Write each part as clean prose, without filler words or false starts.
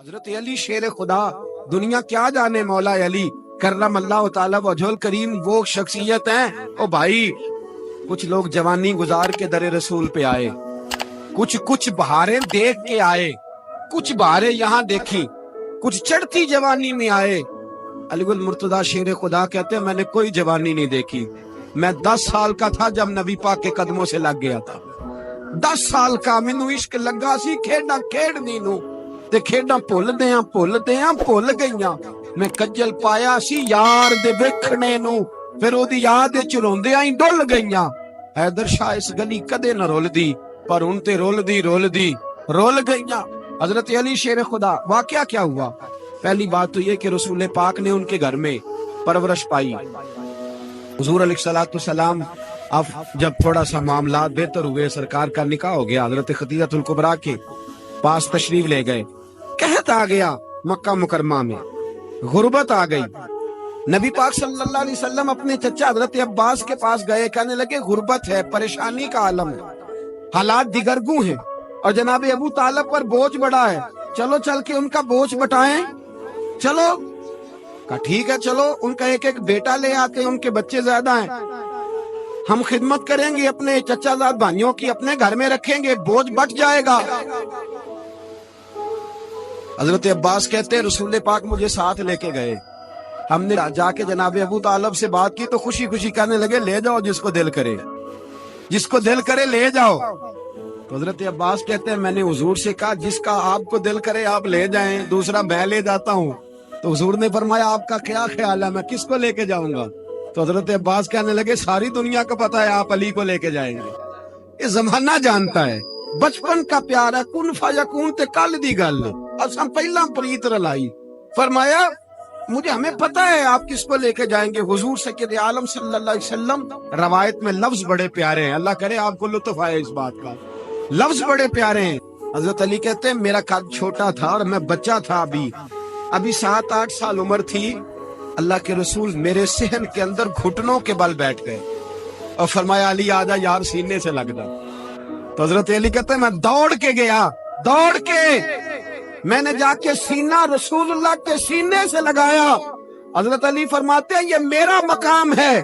حضرت علی شیر خدا، دنیا کیا جانے مولا علی کرم اللہ تعالی وجہل کریم، وہ شخصیت ہیں او بھائی۔ کچھ لوگ جوانی گزار کے در رسول پہ آئے، کچھ بہاریں دیکھ کے آئے، کچھ بہاریں یہاں دیکھی، کچھ چڑھتی جوانی میں آئے۔ علی گل مرتضیٰ شیر خدا کہتے ہیں میں نے کوئی جوانی نہیں دیکھی، میں 10 سال کا تھا جب نبی پاک کے قدموں سے لگ گیا تھا۔ 10 سال کا مینوں عشق لگا سی، کھیڈاں کھیڈنی نوں تے کھیڈاں بھول گئیاں۔ میں کجل پایا سی یار دے ویکھنے نوں، پھر او دی یاد وچ روندیاں ہی ڈل گئیاں۔ حیدر شاہ اس گلی کدے نہ رول دی، پر ہن تے رول دی گئیاں۔ حضرت علی شیر خدا، واقعہ کیا ہوا؟ پہلی بات تو یہ کہ رسول پاک نے ان کے گھر میں پرورش پائی۔ حضور علیہ السلام اب جب تھوڑا سا معاملات بہتر ہوئے، سرکار کا نکاح ہو گیا، حضرت خدیجہ الکبریٰ کے پاس تشریف لے گئے۔ قحط آ گیا مکہ مکرمہ میں، غربت آ گئی۔ نبی پاک صلی اللہ علیہ وسلم اپنے چچا حضرت عباس کے پاس گئے، کہنے لگے غربت ہے، پریشانی کا عالم ہے، حالات دیگرگوں ہیں، اور جناب ابو طالب پر بوجھ بڑا ہے، چلو چل کے ان کا بوجھ بٹائیں۔ چلو کہا ٹھیک ہے، چلو ان کا ایک بیٹا لے آتے ہیں، ان کے بچے زیادہ ہیں، ہم خدمت کریں گے اپنے چچا زاد بھائیوں کی، اپنے گھر میں رکھیں گے، بوجھ بٹ جائے گا۔ حضرت عباس کہتے ہیں رسول پاک مجھے ساتھ لے کے گئے، ہم نے جا کے جناب ابو طالب سے بات کی تو خوشی خوشی کہنے لگے لے جاؤ جس کو دل کرے لے جاؤ۔ تو حضرت عباس کہتے ہیں میں نے حضور سے کہا جس کا آپ کو دل کرے آپ لے جائیں، دوسرا میں لے جاتا ہوں۔ تو حضور نے فرمایا آپ کا کیا خیال ہے، میں کس کو لے کے جاؤں گا؟ تو حضرت عباس کہنے لگے ساری دنیا کو پتا ہے آپ علی کو لے کے جائیں گے، یہ زمانہ جانتا ہے، بچپن کا پیار ہے، کن فیکون تے کل دی گل اساں پہلا پریت رلائی۔ فرمایا ہمیں پتا ہے آپ کس کو لے کے جائیں گے، حضور سید عالم صلی اللہ علیہ وسلم۔ روایت میں لفظ بڑے پیارے ہیں، اللہ کرے آپ کو لطف آئے اس بات کا، لفظ بڑے پیارے ہیں۔ حضرت علی کہتے ہیں میرا قد چھوٹا تھا اور میں بچہ تھا، ابھی 7-8 سال عمر تھی، اللہ کے رسول میرے صحن کے اندر گھٹنوں کے بل بیٹھ گئے اور فرمایا علی آجا یار سینے سے لگ جا۔ تو حضرت علی کہتے ہیں میں دوڑ کے گیا، میں نے جا کے سینہ رسول اللہ کے سینے سے لگایا۔ حضرت علی فرماتے ہیں یہ میرا مقام ہے،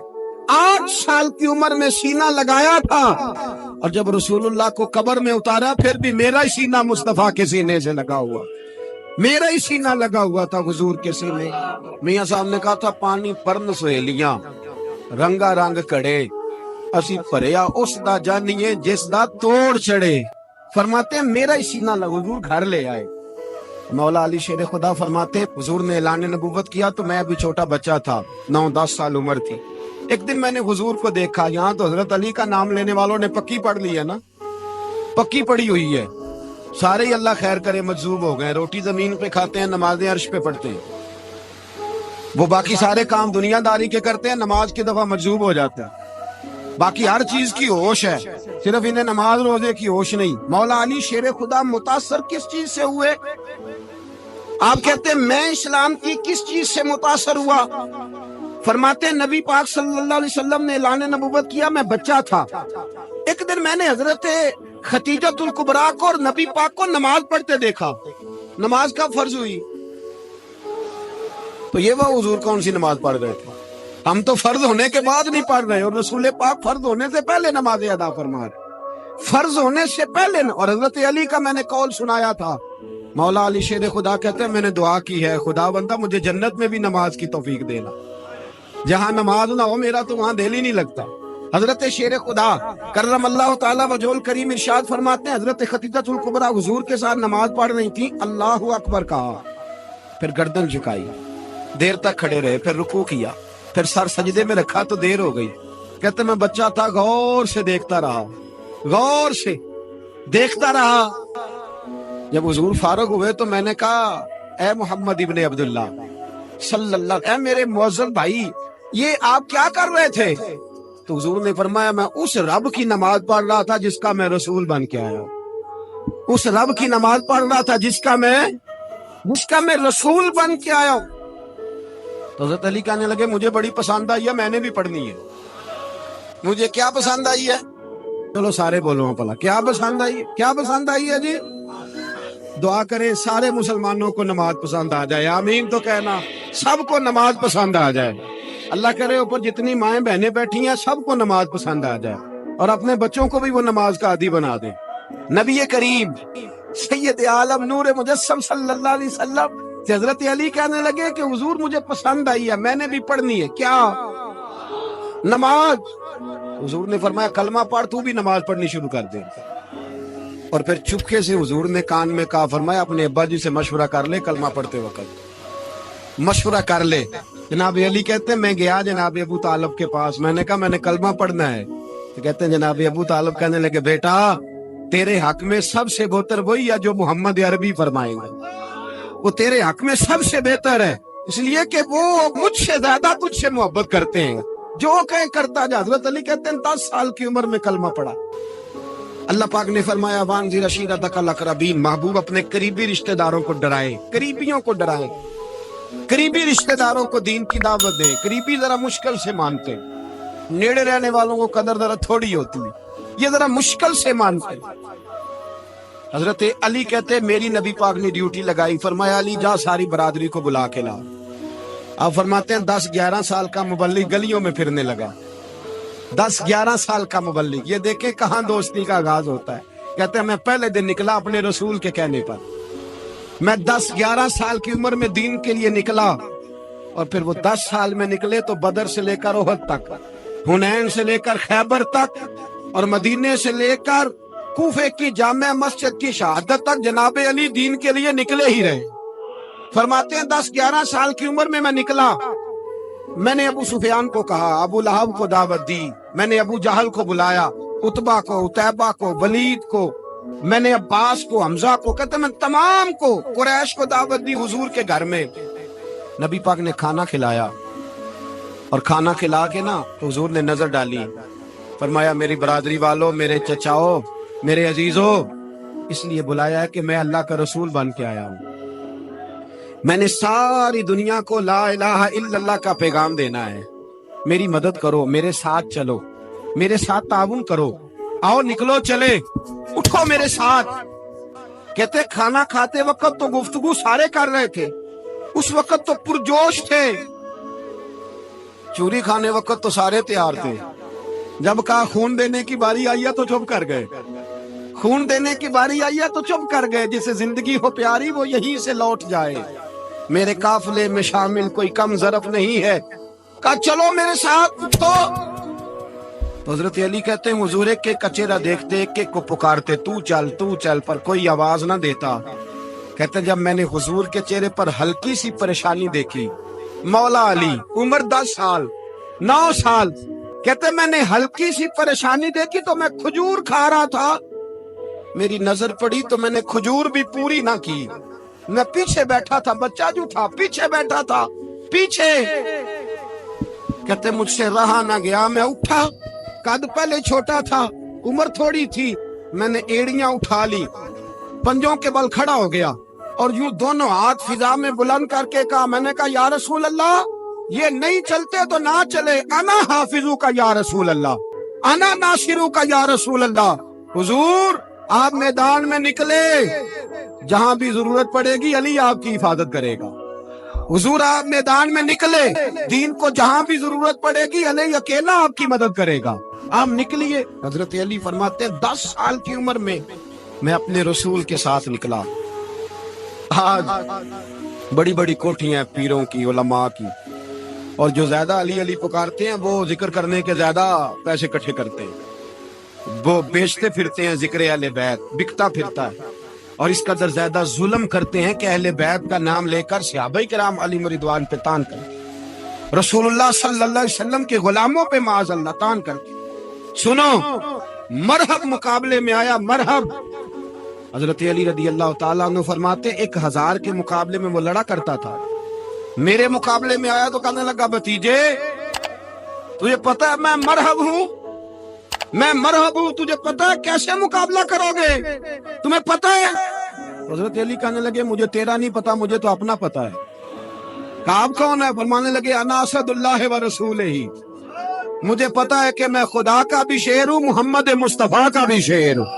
8 سال کی عمر میں سینہ لگایا تھا، اور جب رسول اللہ کو قبر میں اتارا پھر بھی میرا ہی سینہ مصطفیٰ کے سینے سے لگا ہوا، میرا ہی سینہ لگا ہوا تھا حضور کے سینے۔ میاں صاحب نے کہا تھا پانی پرن سہیلیاں رنگا رنگ کڑے، اسی پریا اس دا جانیے جس دا توڑ چڑھے۔ فرماتے ہیں میرا ہی سینہ لگا، حضور گھر لے آئے۔ مولا علی شیر خدا فرماتے حضور نے اعلان نبوت کیا تو میں ابھی چھوٹا بچہ تھا، 9-10 سال عمر تھی۔ ایک دن میں نے حضور کو دیکھا، یہاں تو حضرت علی کا نام لینے والوں نے پکی پڑھ لی ہے نا، پکی پڑھی ہوئی ہے، سارے ہی اللہ خیر کرے مجذوب ہو گئے، روٹی زمین پہ کھاتے ہیں، نمازیں عرش پہ پڑھتے ہیں، وہ باقی سارے کام دنیا داری کے کرتے ہیں، نماز کی دفعہ مجذوب ہو جاتے ہیں، باقی ہر چیز کی ہوش ہے، صرف انہیں نماز روزے کی ہوش نہیں۔ مولا علی شیر خدا متاثر کس چیز سے ہوئے؟ آپ کہتے ہیں میں اسلام کی کس چیز سے متاثر ہوا؟ فرماتے ہیں نبی پاک صلی اللہ علیہ وسلم نے اعلان نبوت کیا، میں بچہ تھا، ایک دن میں نے حضرت خدیجہ الکبریٰ کو اور نبی پاک کو نماز پڑھتے دیکھا، نماز کا فرض ہوئی تو یہ وہ حضور کون سی نماز پڑھ رہے تھے؟ ہم تو فرض ہونے کے بعد نہیں پڑھ رہے، اور رسول پاک فرض ہونے سے پہلے نماز ادا فرما رہے، فرض ہونے سے پہلے۔ اور حضرت علی کا میں نے قول سنایا تھا، مولا علی شیر خدا کہتے ہیں میں نے دعا کی ہے خدا بندہ مجھے جنت میں بھی نماز کی توفیق دینا، جہاں نماز نہ ہو میرا تو وہاں دل ہی نہیں لگتا۔ حضرت شیر خدا کرم اللہ تعالی وجہل کریم ارشاد فرماتے ہیں حضرت خدیجہ الکبریٰ حضور کے ساتھ نماز پڑھ رہی تھی، اللہ اکبر کہا، پھر گردن جھکائی، دیر تک کھڑے رہے، پھر رکوع کیا، پھر سر سجدے میں رکھا تو دیر ہو گئی۔ کہتے میں بچہ تھا، غور سے دیکھتا رہا۔ جب حضور فارغ ہوئے تو میں نے کہا اے محمد ابن عبداللہ صلی اللہ، اے میرے معزز بھائی یہ آپ کیا کر رہے تھے؟ تو حضور نے فرمایا میں اس رب کی نماز پڑھ رہا تھا جس کا میں رسول بن کے آیا ہوں، اس رب کی نماز پڑھ رہا تھا جس کا میں رسول بن کے آیا ہوں۔ تو حضرت علی کہنے لگے مجھے بڑی پسند آئی ہے، میں نے بھی پڑھنی ہے۔ مجھے کیا پسند آئی ہے؟ چلو سارے بولو پلا، کیا پسند آئی ہے جی؟ دعا کریں سارے مسلمانوں کو نماز پسند آ جائے، آمین تو کہنا، سب کو نماز پسند آ جائے۔ اللہ کرے اوپر جتنی مائیں بہنیں بیٹھی ہیں سب کو نماز پسند آ جائے، اور اپنے بچوں کو بھی وہ نماز کا عادی بنا دے۔ نبی کریم سید عالم نور مجسم صلی اللہ علیہ وسلم سے حضرت علی کہنے لگے کہ حضور مجھے پسند آئی ہے، میں نے بھی پڑھنی ہے، کیا؟ نماز۔ حضور نے فرمایا کلمہ پڑھ، تو بھی نماز پڑھنی شروع کر دے۔ اور پھر چپکے سے حضور نے کان میں کہا، فرمایا اپنے ابا جی سے مشورہ کر لے کلمہ پڑھتے وقت، مشورہ کر لے۔ جناب علی کہتے ہیں میں گیا جناب ابو طالب کے پاس، میں نے کہا میں نے کلمہ پڑھنا ہے، تو کہتے ہیں جناب ابو طالب کہنے لگے بیٹا تیرے حق میں سب سے بہتر وہی ہے جو محمد عربی فرمائیں گے، وہ تیرے حق میں سب سے بہتر ہے، اس لیے کہ وہ مجھ سے زیادہ تجھ سے محبت کرتے ہیں، جو کہیں کرتا جا۔ حضرت علی کہتے ہیں 10 سال کی عمر میں کلمہ پڑھا۔ اللہ پاک نے فرمایا وانذر عشیرتک الاقربین، محبوب اپنے قریبی رشتہ داروں کو ڈرائے، قریبیوں کو ڈرائے، قریبی رشتہ داروں کو دین کی دعوت دیں۔ قریبی ذرا مشکل سے مانتے، نیڑے رہنے والوں کو قدر ذرا تھوڑی ہوتی ہے، یہ ذرا مشکل سے مانتے۔ حضرت علی کہتے ہیں میری نبی پاک نے ڈیوٹی لگائی، فرمایا علی جا ساری برادری کو بلا کے لا۔ آپ فرماتے ہیں 10-11 سال کا مبلغ گلیوں میں پھرنے لگا، 10-11 سال کا مبلغ، یہ دیکھیں کہاں دوستی کا آغاز ہوتا ہے۔ کہتے ہیں میں پہلے دن نکلا اپنے رسول کے کہنے پر، میں 10-11 سال کی عمر میں دین کے لیے نکلا، اور پھر وہ 10 سال میں نکلے تو بدر سے لے کر احد تک، حنین سے لے کر خیبر تک، اور مدینے سے لے کر کوفے کی جامع مسجد کی شہادت تک جناب علی دین کے لیے نکلے ہی رہے۔ فرماتے ہیں 10-11 سال کی عمر میں نکلا، میں نے ابو سفیان کو کہا، ابو لہب کو دعوت دی، میں نے ابو جہل کو بلایا، عتبہ کو، عتیبہ کو، ولید کو، میں نے عباس کو، حمزہ کو، کہتے میں تمام کو، قریش کو دعوت دی حضور کے گھر میں۔ نبی پاک نے کھانا کھلایا، اور کھانا کھلا کے نا تو حضور نے نظر ڈالی، فرمایا میری برادری والوں، میرے چچاؤ، میرے عزیزوں، اس لیے بلایا ہے کہ میں اللہ کا رسول بن کے آیا ہوں، میں نے ساری دنیا کو لا الہ الا اللہ کا پیغام دینا ہے، میری مدد کرو، میرے ساتھ چلو، میرے ساتھ تعاون کرو، آؤ نکلو چلے، اٹھو میرے ساتھ۔ کہتے کھانا کھاتے وقت تو گفتگو سارے کر رہے تھے، اس وقت تو پرجوش تھے، چوری کھانے وقت تو سارے تیار تھے، جب کہا خون دینے کی باری آئی ہے تو چپ کر گئے، خون دینے کی باری آئی ہے تو چپ کر گئے، جسے زندگی ہو پیاری وہ یہیں سے لوٹ جائے، میرے قافلے میں شامل کوئی کم ظرف نہیں ہے، کہا چلو میرے ساتھ اٹھو۔ تو حضرت علی کہتے ہیں حضور ایک ایک کا چہرہ دیکھتے، ایک ایک کو پکارتے، تو چل، پر کوئی آواز نہ دیتا۔ کہتے ہیں جب میں نے حضور کے چہرے پر ہلکی سی پریشانی دیکھی، مولا علی عمر 10 سال 9 سال، کہتے ہیں میں نے ہلکی سی پریشانی دیکھی تو میں کھجور کھا رہا تھا، میری نظر پڑی تو میں نے کھجور بھی پوری نہ کی، میں پیچھے بیٹھا تھا، بچہ جو تھا پیچھے بیٹھا تھا، پیچھے۔ کہتے مجھ سے رہا نہ گیا، میں اٹھا، قد پہلے چھوٹا تھا، عمر تھوڑی تھی، میں نے ایڑیاں اٹھا لی، پنجوں کے بل کھڑا ہو گیا، اور یوں دونوں ہاتھ فضا میں بلند کر کے کہا، میں نے کہا یا رسول اللہ یہ نہیں چلتے تو نہ چلے، انا حافظو کا یا رسول اللہ، انا ناصرو کا یا رسول اللہ۔ حضور آپ میدان میں نکلے، جہاں بھی ضرورت پڑے گی علی آپ کی حفاظت کرے گا، حضور آپ میدان میں نکلے، دین کو جہاں بھی ضرورت پڑے گی علی اکیلا آپ کی مدد کرے گا، آپ نکلیے۔ حضرت علی فرماتے ہیں 10 سال کی عمر میں میں اپنے رسول کے ساتھ نکلا۔ آج بڑی بڑی کوٹھیاں پیروں کی، علماء کی، اور جو زیادہ علی علی پکارتے ہیں وہ ذکر کرنے کے زیادہ پیسے اکٹھے کرتے ہیں، وہ بیچتے پھرتے ہیں، ذکر اہل بیت بکتا پھرتا ہے، اور اس قدر زیادہ ظلم کرتے ہیں کہ اہل بیت کا نام لے کر صحابہ کرام علی رضوان پہ تان کرتے، رسول اللہ صلی اللہ علیہ وسلم کے غلاموں پہ معاذ اللہ تان کرتے۔ سنو مرحب مقابلے میں آیا، مرحب۔ حضرت علی رضی اللہ تعالیٰ عنہ فرماتے 1000 کے مقابلے میں وہ لڑا کرتا تھا، میرے مقابلے میں آیا تو کہنے لگا بھتیجے تجھے پتا ہے میں مرحب ہوں، میں مرحب ہوں، تجھے پتا ہے کیسے مقابلہ کرو گے، تمہیں پتا ہے؟ حضرت علی کہنے لگے مجھے تیرا نہیں پتا، مجھے تو اپنا پتا ہے۔ کہا آپ کون ہے؟ فرمانے لگے انا اسد اللہ و رسولہ، مجھے پتا ہے کہ میں خدا کا بھی شعر ہوں، محمد مصطفیٰ کا بھی شعر ہوں۔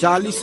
40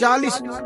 40।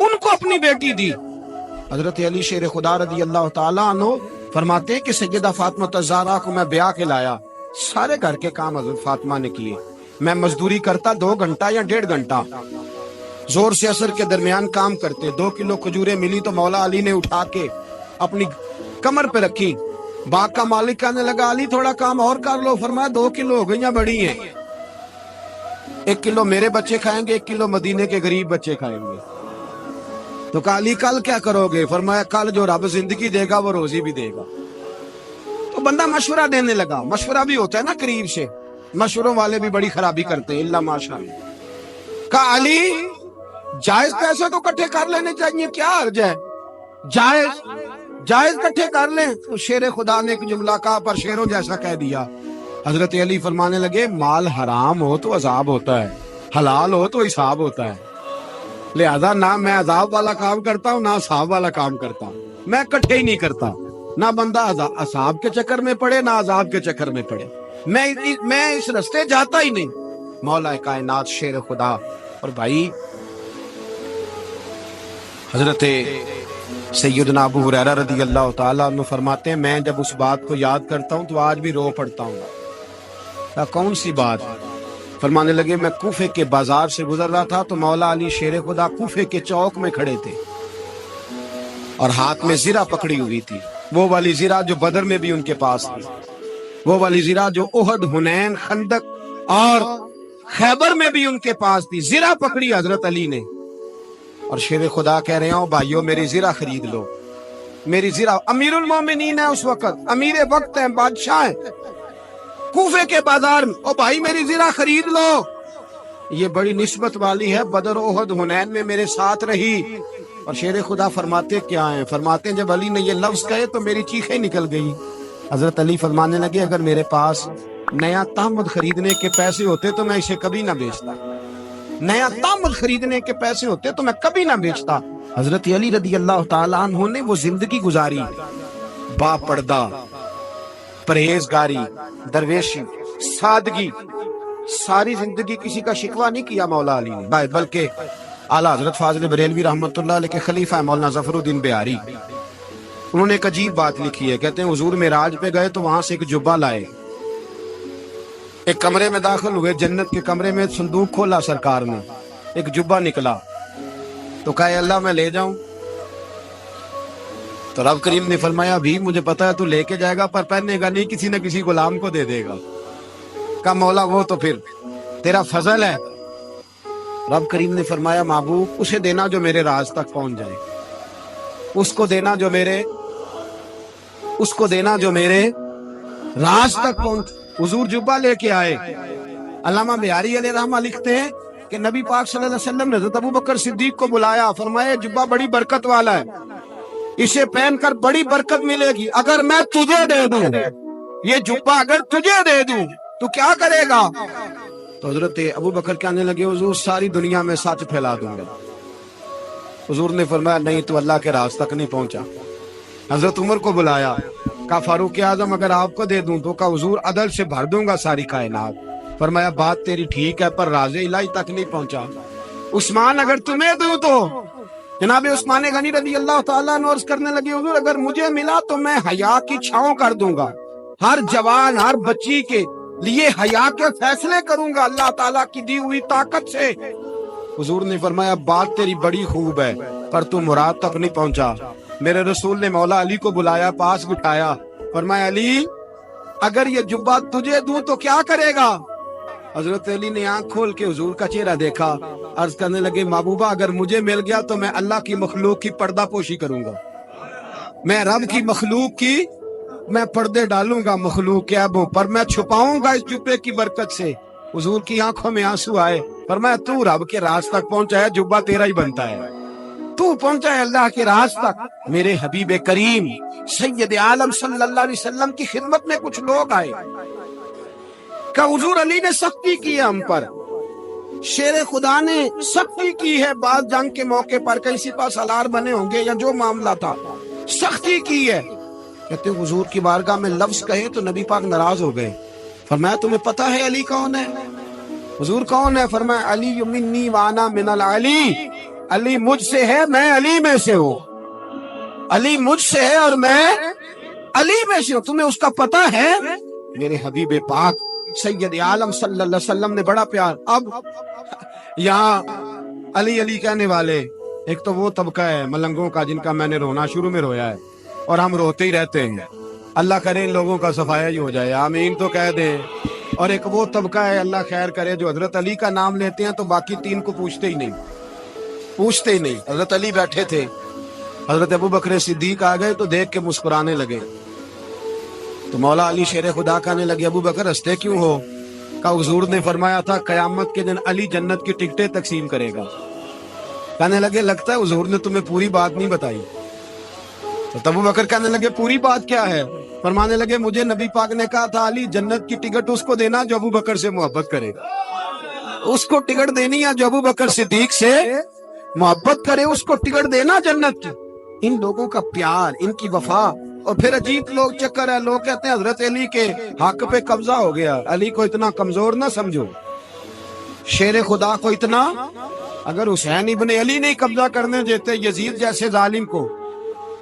ان کو اپنی بیٹی دی۔ حضرت علی شیر خدا رضی اللہ تعالیٰ عنہ فرماتے ہیں کہ سیدہ فاطمہ الزہرا کو میں بیاہ کے لایا، سارے گھر کے کام حضرت فاطمہ نے کیے، میں مزدوری کرتا 2 گھنٹہ یا 1.5 گھنٹہ، زور سے اثر کے درمیان کام کرتے، 2 کلو کھجوریں ملی تو مولا علی نے اٹھا کے اپنی کمر پہ رکھی، باغ کا مالک کہنے لگا علی تھوڑا کام اور کر لو، فرمایا 2 کلو ہو گئی بڑی ہیں، 1 کلو میرے بچے کھائیں گے، 1 کلو مدینے کے غریب بچے کھائیں گے۔ تو کہا علی کل کیا کرو گے؟ فرمایا کل جو رب زندگی دے گا وہ روزی بھی دے گا۔ تو بندہ مشورہ دینے لگا، مشورہ بھی ہوتا ہے نا قریب سے، مشوروں والے بھی بڑی خرابی کرتے ہیں اللہ ماشاءاللہ۔ کہا علی جائز پیسے تو کٹھے کر لینے چاہیے، کیا حرج ہے، جائز کٹھے کر لیں۔ تو شیر خدا نے ایک جملہ کہا پر شیروں جیسا کہہ دیا۔ حضرت علی فرمانے لگے مال حرام ہو تو عذاب ہوتا ہے، حلال ہو تو حساب ہوتا ہے، لہذا نہ میں عذاب والا کام کرتا ہوں نہ حساب والا کام کرتا ہوں، میں کٹھے ہی نہیں کرتا، نہ بندہ عذاب کے چکر میں پڑے نہ عذاب کے چکر میں پڑے، میں اس رستے جاتا ہی نہیں۔ مولا کائنات شیر خدا۔ اور بھائی حضرت سیدنا ابو ہریرہ رضی اللہ تعالیٰ عنہ فرماتے ہیں میں جب اس بات کو یاد کرتا ہوں تو آج بھی رو پڑتا ہوں۔ کون سی بات؟ فرمانے لگے میں کوفے کے بازار سے گزر رہا تھا تو مولا علی شیر خدا کوفے کے چوک میں کھڑے تھے اور ہاتھ میں زرہ پکڑی ہوئی تھی، وہ والی زرہ جو بدر میں بھی ان کے پاس تھی، وہ والی زرہ جو احد، حنین، خندق اور خیبر میں بھی ان کے پاس تھی، زرہ پکڑی حضرت علی نے اور شیر خدا کہہ رہے ہوں بھائیو میری زرہ خرید لو، میری زرہ۔ امیر المومنین ہے اس وقت، امیر وقت ہیں، بادشاہ ہیں، کوفے کے بازار میں، او بھائی میری زرہ خرید لو۔ یہ بڑی نسبت والی ہے، بدر، احد، حنین میں میرے ساتھ رہی۔ اور شیر خدا فرماتے کیا ہیں؟ فرماتے ہیں جب علی نے یہ لفظ کہے تو میری چیخیں نکل گئی۔ حضرت علی فرمانے لگے اگر میرے پاس نیا تحمد خریدنے کے پیسے ہوتے تو میں اسے کبھی نہ بیچتا، نیا تحمد خریدنے کے پیسے ہوتے تو میں کبھی نہ بیچتا۔ حضرت علی رضی اللہ تعالیٰ عنہ نے وہ زندگی گزاری، با پردہ، پرہیزگاری، درویشی، سادگی، ساری زندگی کسی کا شکوہ نہیں کیا مولا علی نے، بلکہ اعلیٰ حضرت فاضل بریلوی رحمۃ اللہ علیہ کے خلیفہ مولانا ظفر الدین بہاری، انہوں نے ایک عجیب بات لکھی ہے، کہتے ہیں حضور معراج پہ گئے تو وہاں سے ایک جبہ لائے، ایک کمرے میں داخل ہوئے، جنت کے کمرے میں صندوق کھولا سرکار نے، ایک جبہ نکلا تو کہا اللہ میں لے جاؤں؟ تو رب کریم نے فرمایا بھی مجھے پتا ہے تو لے کے جائے گا پر پہنے گا نہیں، کسی نہ کسی غلام کو دے دے گا۔ کہا مولا وہ تو پھر تیرا فضل ہے۔ رب کریم نے فرمایا محبوب اسے دینا جو میرے راز تک پہنچ جائے، اس کو دینا جو میرے راز تک پہنچ۔ حضور جبہ لے کے آئے۔ علامہ بہاری علیہ رحمہ لکھتے ہیں کہ نبی پاک صلی اللہ علیہ وسلم نے حضرت ابوبکر صدیق کو بلایا، فرمایا جبہ بڑی برکت والا ہے، اسے پہن کر بڑی برکت ملے گی، اگر میں تجھے دے دوں، یہ جبہ اگر تجھے دے دوں تو کیا کرے گا؟ تو حضرت ابوبکر کہنے لگے حضور ساری دنیا میں سچ پھیلا دوں گا۔ حضور نے فرمایا نہیں تو اللہ کے راز تک نہیں پہنچا۔ حضرت عمر کو بلایا، کہا فاروق اعظم اگر آپ کو دے دوں تو کہا حضور عدل سے بھر دوں گا ساری کائنات۔ فرمایا بات تیری ٹھیک ہے پر راز الہی تک نہیں پہنچا۔ عثمان اگر تمہیں دوں تو جناب عثمان غنی رضی اللہ تعالیٰ عنہ عرض کرنے لگے حضور اگر مجھے ملا تو میں حیا کی چھاؤں کر دوں گا، ہر جوان ہر بچی کے لیے حیا کے فیصلے کروں گا اللہ تعالیٰ کی دی ہوئی طاقت سے۔ حضور نے فرمایا بات تیری بڑی خوب ہے پر تو مراد تک نہیں پہنچا۔ میرے رسول نے مولا علی کو بلایا، پاس بٹھایا، فرمایا علی اگر یہ جبہ تجھے دوں تو کیا کرے گا؟ حضرت علی نے آنکھ کھول کے حضور کا چہرہ دیکھا، عرض کرنے لگے محبوبہ اگر مجھے مل گیا تو میں اللہ کی مخلوق کی پردہ پوشی کروں گا، میں رب کی مخلوق کی میں پردے ڈالوں گا، مخلوق کے عیبوں پر میں چھپاؤں گا اس جبے کی برکت سے۔ حضور کی آنکھوں میں آنسو آئے، فرمایا تو رب کے راز تک پہنچا ہے، جبہ تیرا ہی بنتا ہے، تو پہنچا ہے اللہ کے راز تک۔ میرے حبیب کریم سید عالم صلی اللہ علیہ وسلم کی خدمت میں کچھ لوگ آئے کہ حضور علی نے سختی کی ہے ہم پر، شیر خدا نے سختی کی ہے، بعض جنگ کے موقع پر کہیں سپہ سالار بنے ہوں گے یا جو معاملہ تھا سختی کی ہے۔ کہتے ہیں حضور کی بارگاہ میں لفظ کہے تو نبی پاک ناراض ہو گئے۔ فرمایا تمہیں پتہ ہے علی کون ہے؟ حضور کون ہے؟ فرمایا علی منی وانا من العلی، علی مجھ سے ہے، میں علی میں سے ہوں. علی مجھ سے ہے اور میں علی میں سے ہوں. تمہیں اس کا پتہ ہے؟ میرے حبیب پاک سید عالم صلی اللہ علیہ وسلم نے بڑا پیار. اب یہاں علی علی کہنے والے ایک تو وہ طبقہ ہے ملنگوں کا جن کا میں نے رونا شروع میں رویا ہے اور ہم روتے ہی رہتے ہیں. اللہ کرے ان لوگوں کا صفایا ہی ہو جائے، آمین تو کہہ دیں. اور ایک وہ طبقہ ہے اللہ خیر کرے جو حضرت علی کا نام لیتے ہیں تو باقی تین کو پوچھتے ہی نہیں. حضرت علی بیٹھے تھے، حضرت ابو بکر صدیق آ گئے تو دیکھ کے مسکرانے لگے. تو مولا علی شیر خدا کہنے لگے ابو بکر ہنستے کیوں ہو؟ کہ حضور نے فرمایا تھا قیامت کے دن علی جنت کی ٹکٹیں تقسیم کرے گا. کہنے لگے لگتا ہے حضور نے تمہیں پوری بات نہیں بتائی. تو ابو بکر کہنے لگے پوری بات کیا ہے؟ فرمانے لگے مجھے نبی پاک نے کہا تھا علی جنت کی ٹکٹ اس کو دینا جو ابو بکر سے محبت کرے گا. اس کو ٹکٹ دینی ہے جو ابو بکر صدیق سے محبت کرے، اس کو ٹکٹ دینا جنت کی. ان لوگوں کا پیار، ان کی وفا. اور پھر عجیب لوگ چکر ہے، لوگ کہتے ہیں حضرت علی کے حق پہ قبضہ ہو گیا. علی کو اتنا کمزور نہ سمجھو، شیر خدا کو اتنا. اگر حسین ابن علی نہیں قبضہ کرنے دیتے یزید جیسے ظالم کو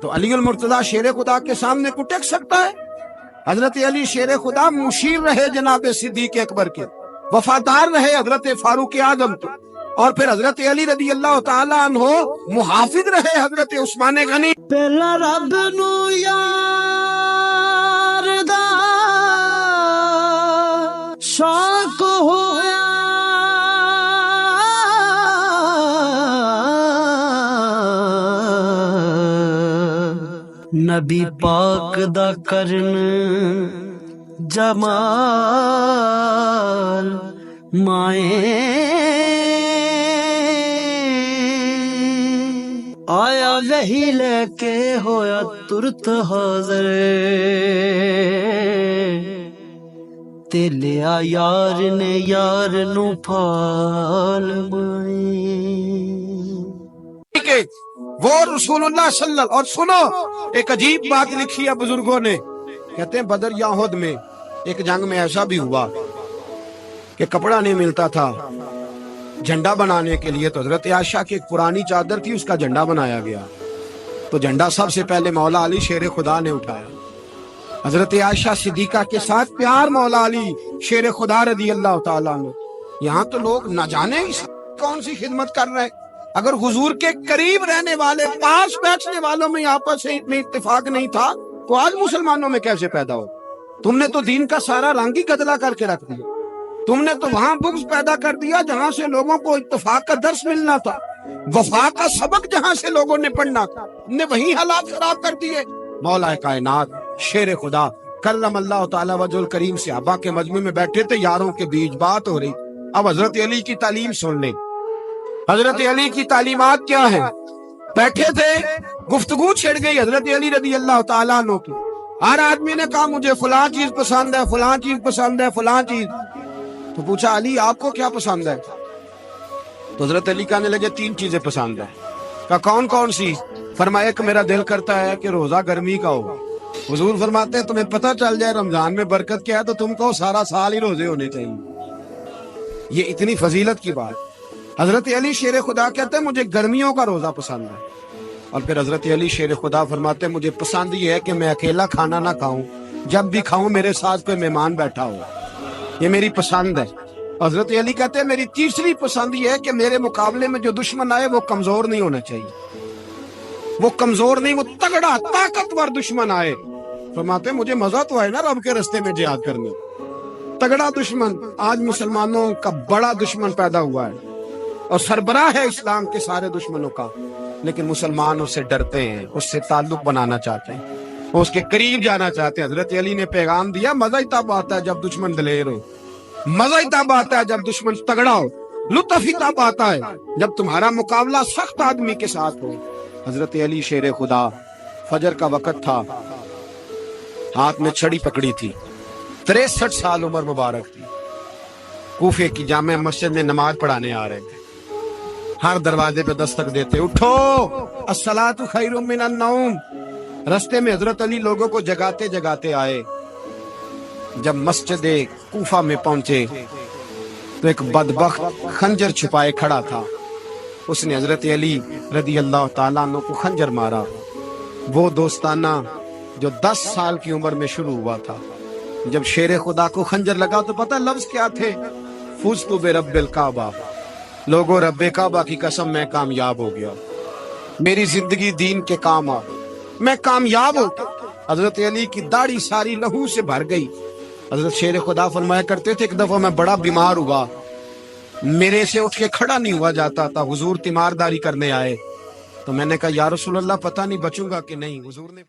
تو علی المرتضیٰ شیر خدا کے سامنے کو ٹک سکتا ہے؟ حضرت علی شیر خدا مشیر رہے جناب صدیق اکبر کے، وفادار رہے حضرت فاروق اعظم کے، اور پھر حضرت علی رضی اللہ تعالیٰ عنہ محافظ رہے حضرت عثمان غنی. پہلا رب نو یار دا شوق ہویا، نبی پاک دا کرن جمال مائیں آیا وہی لے کے ہویا ترت حاضر، تے لیا یار نے یار نو پھال مائیں. وہ رسول اللہ صلی اللہ. اور سنو ایک عجیب بات لکھی ہے بزرگوں نے، کہتے ہیں بدر یا احد میں ایک جنگ میں ایسا بھی ہوا کہ کپڑا نہیں ملتا تھا جھنڈا بنانے کے لیے، تو حضرت عائشہ کی ایک پرانی چادر تھی اس کا جھنڈا بنایا گیا. تو جھنڈا سب سے پہلے مولا علی شیر خدا نے اٹھایا. حضرت عائشہ صدیقہ کے ساتھ پیار مولا علی شیر خدا رضی اللہ تعالیٰ عنہ. یہاں تو لوگ نہ جانے کون سی خدمت کر رہے. اگر حضور کے قریب رہنے والے پاس بیٹھنے والوں میں آپس میں اتفاق نہیں تھا تو آج مسلمانوں میں کیسے پیدا ہو؟ تم نے تو دین کا سارا رنگ ہی گدلا کر کے رکھ دیا. تم نے تو وہاں بغض پیدا کر دیا جہاں سے لوگوں کو اتفاق کا درس ملنا تھا، وفا کا سبق جہاں سے لوگوں نے پڑھنا تھا، تم نے وہی حالات خراب کر دیے. مولا کائنات شیر خدا کرم اللہ تعالی وجہ الکریم صحابہ کے مجمع میں بیٹھے تھے، یاروں کے بیچ بات ہو رہی. اب حضرت علی کی تعلیم سن لیں. حضرت علی کی تعلیمات کیا ہیں؟ بیٹھے تھے، گفتگو چھڑ گئی حضرت علی رضی اللہ تعالیٰ عنہ کی. ہر آدمی نے کہا مجھے فلاں چیز پسند ہے، فلاں چیز پسند ہے، فلاں چیز. تو پوچھا علی آپ کو کیا پسند ہے؟ تو حضرت علی کہنے لگے تین چیزیں پسند ہے. کہا کون کون سی؟ فرمایا کہ میرا دل کرتا ہے کہ روزہ گرمی کا ہو. حضور فرماتے ہیں تمہیں پتہ چل جائے رمضان میں برکت کیا ہے تو تم کو سارا سال ہی روزے ہونے چاہیے. یہ اتنی فضیلت کی بات. حضرت علی شیر خدا کہتے ہیں مجھے گرمیوں کا روزہ پسند ہے. اور پھر حضرت علی شیر خدا فرماتے ہیں مجھے پسند یہ ہے کہ میں اکیلا کھانا نہ کھاؤں، جب بھی کھاؤں میرے ساتھ کوئی مہمان بیٹھا ہو. یہ میری پسند ہے. حضرت علی کہتے ہیں میری تیسری پسند یہ ہے کہ میرے مقابلے میں جو دشمن آئے وہ کمزور نہیں ہونا چاہیے، وہ کمزور نہیں، وہ تگڑا طاقتور دشمن آئے. فرماتے ہیں مجھے مزہ تو آئے نا رب کے رستے میں جہاد کرنے. تگڑا دشمن. آج مسلمانوں کا بڑا دشمن پیدا ہوا ہے اور سربراہ ہے اسلام کے سارے دشمنوں کا، لیکن مسلمان اس سے ڈرتے ہیں، اس سے تعلق بنانا چاہتے ہیں، اس کے قریب جانا چاہتے ہیں. حضرت علی نے پیغام دیا مزہ ہی تب آتا ہے جب دشمن دلیر ہو، مزہ ہی تب آتا ہے جب دشمن تگڑا ہو، لطف ہی تب آتا ہے جب تمہارا مقابلہ سخت آدمی کے ساتھ ہو. حضرت علی شیر خدا فجر کا وقت تھا، ہاتھ میں چھڑی پکڑی تھی، 63 سال عمر مبارک تھی. کوفے کی جامع مسجد میں نماز پڑھانے آ رہے تھے. ہر دروازے پہ دستک دیتے اٹھو الصلاۃ خیر من النوم. رستے میں حضرت علی لوگوں کو جگاتے جگاتے آئے. جب مسجد کوفہ میں پہنچے تو ایک بدبخت خنجر چھپائے کھڑا تھا. اس نے حضرت علی رضی اللہ تعالیٰ عنہ کو خنجر مارا. وہ دوستانہ جو 10 سال کی عمر میں شروع ہوا تھا. جب شیر خدا کو خنجر لگا تو پتہ لفظ کیا تھے؟ فزت برب الکعبہ. لوگوں رب کعبہ کی قسم میں کامیاب ہو گیا, میری زندگی دین کے کام آ, میں کامیاب ہو. حضرت علی کی داڑھی ساری لہو سے بھر گئی. حضرت شیر خدا فرمایا کرتے تھے ایک دفعہ میں بڑا بیمار ہوا, میرے سے اٹھ کے کھڑا نہیں ہوا جاتا تھا. حضور تیمارداری کرنے آئے تو میں نے کہا یا رسول اللہ پتہ نہیں بچوں گا کہ نہیں. حضور نے